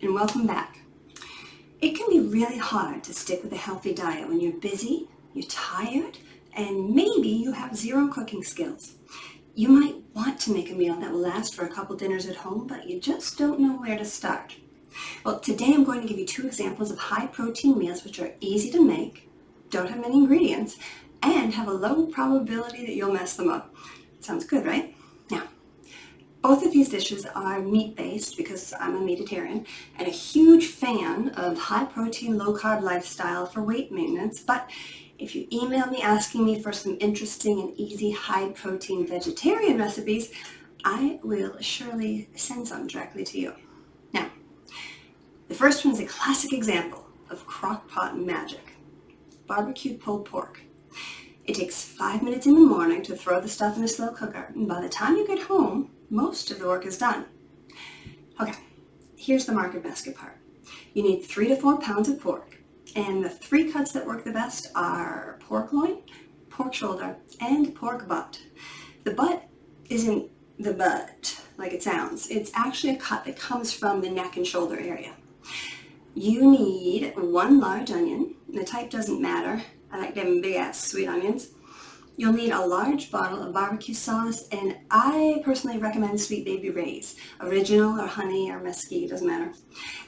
and welcome back. It can be really hard to stick with a healthy diet when you're busy, you're tired, and maybe you have zero cooking skills. You might want to make a meal that will last for a couple dinners at home, but you just don't know where to start. Well, today I'm going to give you 2 examples of high protein meals which are easy to make, don't have many ingredients, and have a low probability that you'll mess them up. Sounds good, right? Now, both of these dishes are meat-based because I'm a meatitarian and a huge fan of high-protein, low-carb lifestyle for weight maintenance. But if you email me asking me for some interesting and easy high-protein vegetarian recipes, I will surely send some directly to you. Now, the first one is a classic example of crock-pot magic: barbecued pulled pork. It takes 5 minutes in the morning to throw the stuff in a slow cooker, and by the time you get home, most of the work is done. Okay, here's the market basket part. You need 3 to 4 pounds of pork, and the 3 cuts that work the best are pork loin, pork shoulder, and pork butt. The butt isn't the butt like it sounds. It's actually a cut that comes from the neck and shoulder area. You need 1 large onion. The type doesn't matter. I like them big ass sweet onions. You'll need a large bottle of barbecue sauce, and I personally recommend Sweet Baby Ray's, original or honey or mesquite, doesn't matter.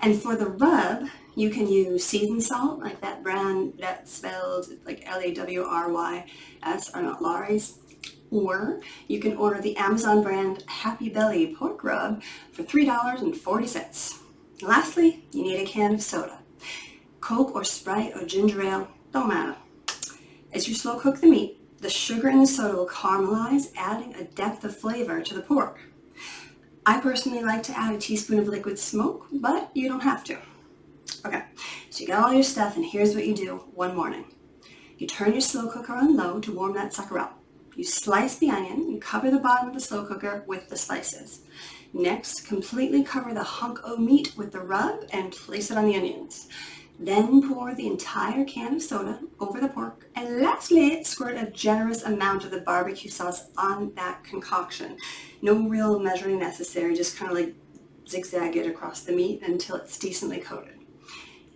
And for the rub, you can use seasoned salt, like that brand that's spelled like Lawy's, or not Lawry's. Or you can order the Amazon brand Happy Belly pork rub for $3.40. Lastly, you need a can of soda. Coke or Sprite or ginger ale, don't matter. As you slow cook the meat, the sugar in the soda will caramelize, adding a depth of flavor to the pork. I personally like to add a teaspoon of liquid smoke, but you don't have to. Okay, so you got all your stuff, and here's what you do one morning. You turn your slow cooker on low to warm that sucker up. You slice the onion and cover the bottom of the slow cooker with the slices. Next, completely cover the hunk of meat with the rub and place it on the onions. Then pour the entire can of soda over the pork, and lastly, squirt a generous amount of the barbecue sauce on that concoction. No real measuring necessary, just kind of like zigzag it across the meat until it's decently coated.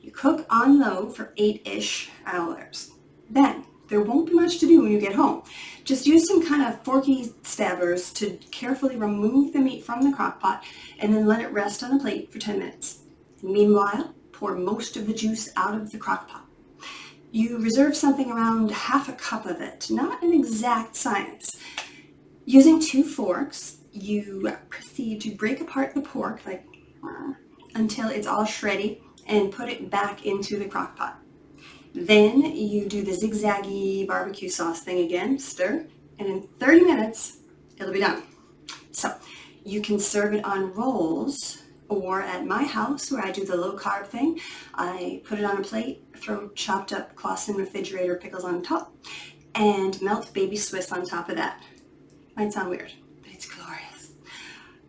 You cook on low for 8-ish hours. Then, there won't be much to do when you get home. Just use some kind of forky stabbers to carefully remove the meat from the crock pot and then let it rest on a plate for 10 minutes. Meanwhile, pour most of the juice out of the crock pot. You reserve something around half a cup of it, not an exact science. Using 2 forks, you proceed to break apart the pork until it's all shreddy and put it back into the crock pot. Then you do the zigzaggy barbecue sauce thing again, stir, and in 30 minutes, it'll be done. So you can serve it on rolls, or at my house where I do the low carb thing, I put it on a plate, throw chopped up Clausen refrigerator pickles on top, and melt baby Swiss on top of that. Might sound weird, but it's glorious.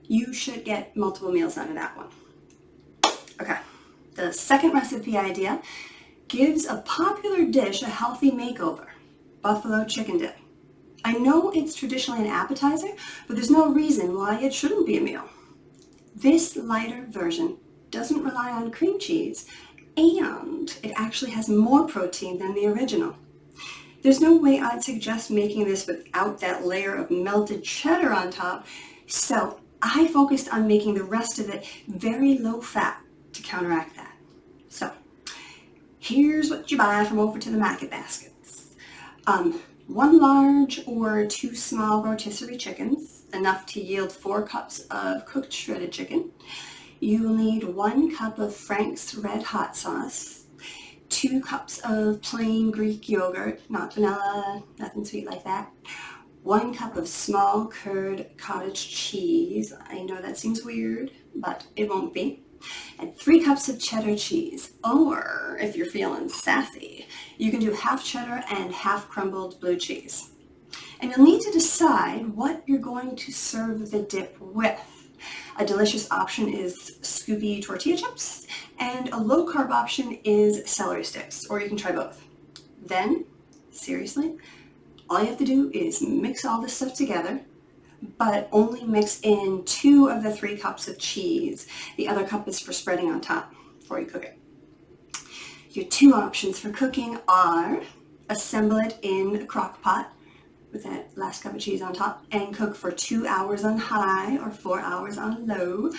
You should get multiple meals out of that one. Okay, the second recipe idea gives a popular dish a healthy makeover: buffalo chicken dip. I know it's traditionally an appetizer, but there's no reason why it shouldn't be a meal. This lighter version doesn't rely on cream cheese, and it actually has more protein than the original. There's no way I'd suggest making this without that layer of melted cheddar on top, so I focused on making the rest of it very low fat to counteract that. So, here's what you buy from over to the market baskets. 1 large or 2 small rotisserie chickens, enough to yield 4 cups of cooked shredded chicken. You'll need 1 cup of Frank's Red Hot sauce, 2 cups of plain Greek yogurt, not vanilla, nothing sweet like that, 1 cup of small curd cottage cheese. I know that seems weird, but it won't be. And 3 cups of cheddar cheese, or if you're feeling sassy, you can do half cheddar and half crumbled blue cheese. And you'll need to decide what you're going to serve the dip with. A delicious option is Scoopy tortilla chips, and a low-carb option is celery sticks, or you can try both. Then, seriously, all you have to do is mix all this stuff together, but only mix in 2 of the 3 cups of cheese. The other cup is for spreading on top before you cook it. Your 2 options for cooking are assemble it in a crock pot with that last cup of cheese on top and cook for 2 hours on high or 4 hours on low,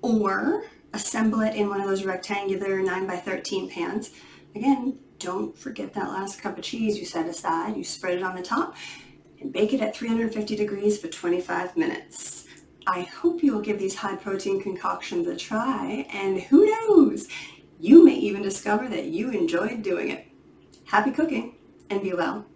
or assemble it in one of those rectangular 9x13 pans. Again, don't forget that last cup of cheese you set aside. You spread it on the top and bake it at 350 degrees for 25 minutes. I hope you will give these high protein concoctions a try, and who knows, you may even discover that you enjoyed doing it. Happy cooking and be well.